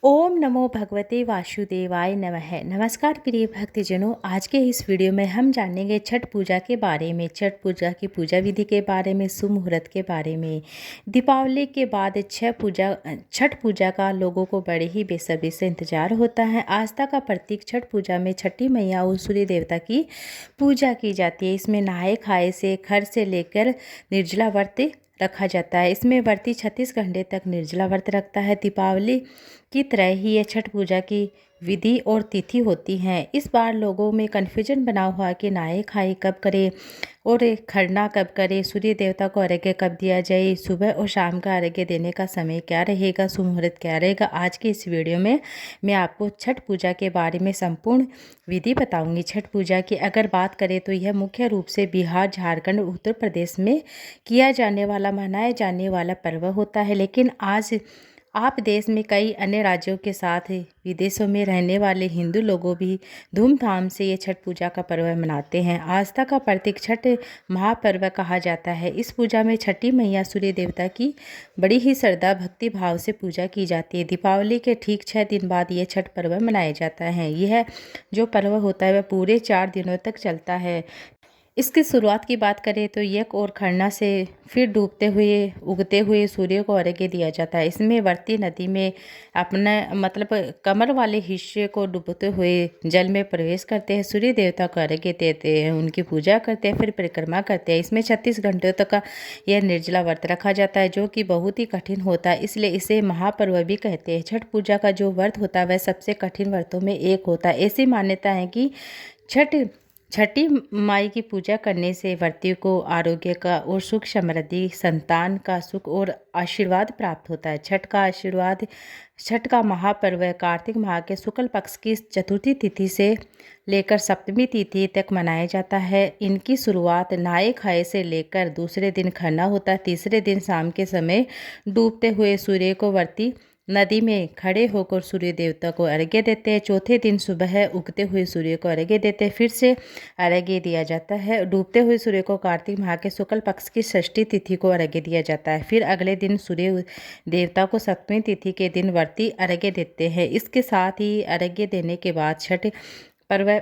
ओम नमो भगवते वासुदेवाय नमः। नमस्कार प्रिय भक्तजनों, आज के इस वीडियो में हम जानेंगे छठ पूजा के बारे में, छठ पूजा की पूजा विधि के बारे में, शुभ मुहूर्त के बारे में। दीपावली के बाद छठ पूजा का लोगों को बड़े ही बेसब्री से इंतजार होता है। आस्था का प्रतीक छठ पूजा में छठी मैया और सूर्य देवता की पूजा की जाती है। इसमें नहाए खाए से घर से लेकर निर्जला व्रत रखा जाता है। इसमें व्रती 36 घंटे तक निर्जला व्रत रखता है। दीपावली की तरह ही ये छठ पूजा की विधि और तिथि होती हैं। इस बार लोगों में कन्फ्यूजन बना हुआ कि नहाए खाए कब करें और खरना कब करें, सूर्य देवता को अर्घ्य कब दिया जाए, सुबह और शाम का अर्घ्य देने का समय क्या रहेगा, शुभ मुहूर्त क्या रहेगा। आज के इस वीडियो में मैं आपको छठ पूजा के बारे में संपूर्ण विधि बताऊंगी। छठ पूजा की अगर बात करें तो यह मुख्य रूप से बिहार, झारखंड, उत्तर प्रदेश में किया जाने वाला, मनाया जाने वाला पर्व होता है। लेकिन आज आप देश में कई अन्य राज्यों के साथ विदेशों में रहने वाले हिंदू लोगों भी धूमधाम से ये छठ पूजा का पर्व मनाते हैं। आस्था का प्रतीक छठ महापर्व कहा जाता है। इस पूजा में छठी मैया सूर्य देवता की बड़ी ही श्रद्धा भक्ति भाव से पूजा की जाती है। दीपावली के ठीक 6 दिन बाद ये छठ पर्व मनाया जाता है। यह जो पर्व होता है वह पूरे 4 दिनों तक चलता है। इसकी शुरुआत की बात करें तो यक और खरना से फिर डूबते हुए उगते हुए सूर्य को अर्घ्य दिया जाता है। इसमें वर्ती नदी में अपना कमर वाले हिस्से को डूबते हुए जल में प्रवेश करते हैं, सूर्य देवता को अर्घ्य देते हैं, उनकी पूजा करते हैं, फिर परिक्रमा करते हैं। इसमें 36 घंटों तक का यह निर्जला व्रत रखा जाता है, जो कि बहुत ही कठिन होता है, इसलिए इसे महापर्व भी कहते हैं। छठ पूजा का जो व्रत होता है वह सबसे कठिन व्रतों में एक होता है। ऐसी मान्यता है कि छठी माई की पूजा करने से व्रती को आरोग्य का और सुख समृद्धि, संतान का सुख और आशीर्वाद प्राप्त होता है। छठ का महापर्व कार्तिक माह के शुक्ल पक्ष की चतुर्थी तिथि से लेकर सप्तमी तिथि तक मनाया जाता है। इनकी शुरुआत नहाए खाए से लेकर दूसरे दिन खरना होता है। तीसरे दिन शाम के समय डूबते हुए सूर्य को व्रती नदी में खड़े होकर सूर्य देवता को अर्घ्य देते हैं। चौथे दिन सुबह उगते हुए सूर्य को अर्घ्य देते हैं, फिर से अर्घ्य दिया जाता है। डूबते हुए सूर्य को कार्तिक माह के शुक्ल पक्ष की षष्ठी तिथि को अर्घ्य दिया जाता है। फिर अगले दिन सूर्य देवता को सप्तमी तिथि के दिन व्रती अर्घ्य देते हैं। इसके साथ ही अर्घ्य देने के बाद छठ पर्व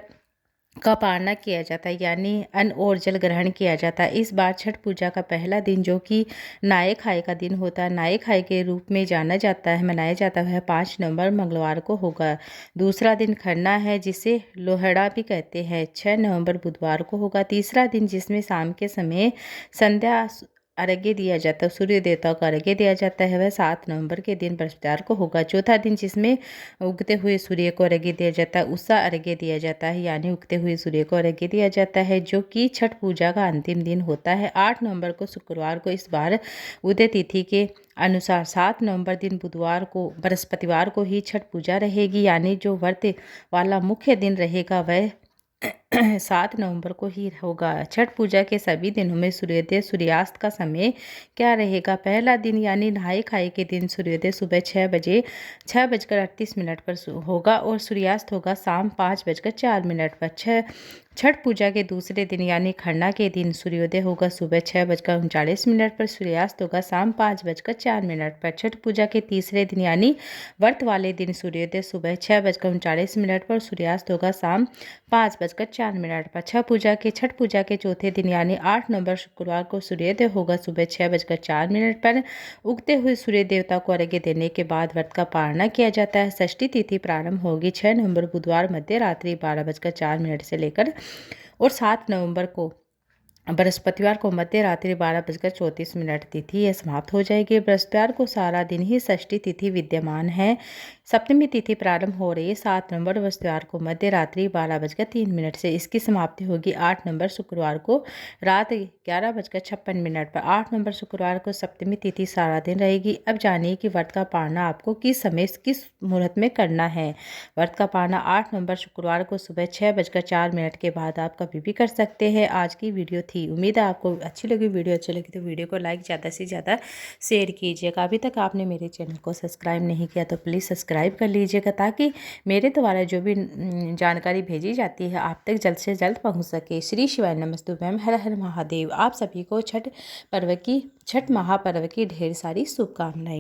का पारना किया जाता है, यानी अन्न और जल ग्रहण किया जाता है। इस बार छठ पूजा का पहला दिन, जो कि नहाए खाए का दिन होता है, नहाए खाए के रूप में जाना जाता है, मनाया जाता है, 5 नवंबर मंगलवार को होगा। दूसरा दिन खरना है, जिसे लोहड़ा भी कहते हैं, 6 नवंबर बुधवार को होगा। तीसरा दिन, जिसमें शाम के समय संध्या अर्घ्य दिया जाता है, सूर्य देवता को अर्घ्य दिया जाता है, वह 7 नवंबर के दिन बृहस्पतिवार को होगा। चौथा दिन, जिसमें उगते हुए सूर्य को अर्घ्य दिया जाता है, उषा अर्घ्य दिया जाता है, यानी उगते हुए सूर्य को अर्घ्य दिया जाता है, जो कि छठ पूजा का अंतिम दिन होता है। 8 नवंबर को शुक्रवार को, इस बार उदय तिथि के अनुसार 7 नवंबर दिन बुधवार को, बृहस्पतिवार को ही छठ पूजा रहेगी, यानी जो व्रत वाला मुख्य दिन रहेगा वह 7 नवंबर को ही होगा। छठ पूजा के सभी दिनों में सूर्योदय सूर्यास्त का समय क्या रहेगा? पहला दिन यानी नहाए खाए के दिन सूर्योदय सुबह 6:38 पर होगा और सूर्यास्त होगा शाम 5:04 पर। छठ पूजा के दूसरे दिन यानी खरना के दिन सूर्योदय होगा सुबह 6:39 पर, सूर्यास्त होगा शाम 5:04 पर। छठ पूजा के तीसरे दिन यानी व्रत वाले दिन सूर्योदय सुबह 6:39 पर, सूर्यास्त होगा शाम 5:04 पर। छठ पूजा के चौथे दिन यानी 8 नवंबर शुक्रवार को सूर्योदय होगा सुबह 6:04 पर। उगते हुए सूर्य देवता को अर्घ्य देने के बाद व्रत का पारना किया जाता है। षष्ठी तिथि प्रारंभ होगी 6 नवंबर बुधवार मध्य रात्रि 12:04 से लेकर, और 7 नवंबर को बृहस्पतिवार को मध्य रात्रि 12:34 तिथि यह समाप्त हो जाएगी। बृहस्पतिवार को सारा दिन ही षष्ठी तिथि विद्यमान है। सप्तमी तिथि प्रारंभ हो रही है 7 नवंबर बृहस्पतिवार को मध्य रात्रि 12:03 से, इसकी समाप्ति होगी 8 नवंबर शुक्रवार को रात 11:56 पर। 8 नवंबर शुक्रवार को सप्तमी तिथि सारा दिन रहेगी। अब जानिए कि व्रत का पारना आपको किस समय किस मुहूर्त में करना है। व्रत का पारना 8 नवंबर शुक्रवार को सुबह 6:04 के बाद आप कभी भी कर सकते हैं। आज की वीडियो थी, उम्मीद है आपको अच्छी लगी। वीडियो अच्छी लगी तो वीडियो को लाइक ज़्यादा से ज़्यादा शेयर कीजिएगा। अभी तक आपने मेरे चैनल को सब्सक्राइब नहीं किया तो प्लीज़ सब्सक्राइब कर लीजिएगा, ताकि मेरे द्वारा जो भी जानकारी भेजी जाती है आप तक जल्द से जल्द पहुंच सके। श्री शिवाय नमस्तुभ्यम, हर हर महादेव। आप सभी को छठ महापर्व की ढेर सारी शुभकामनाएं।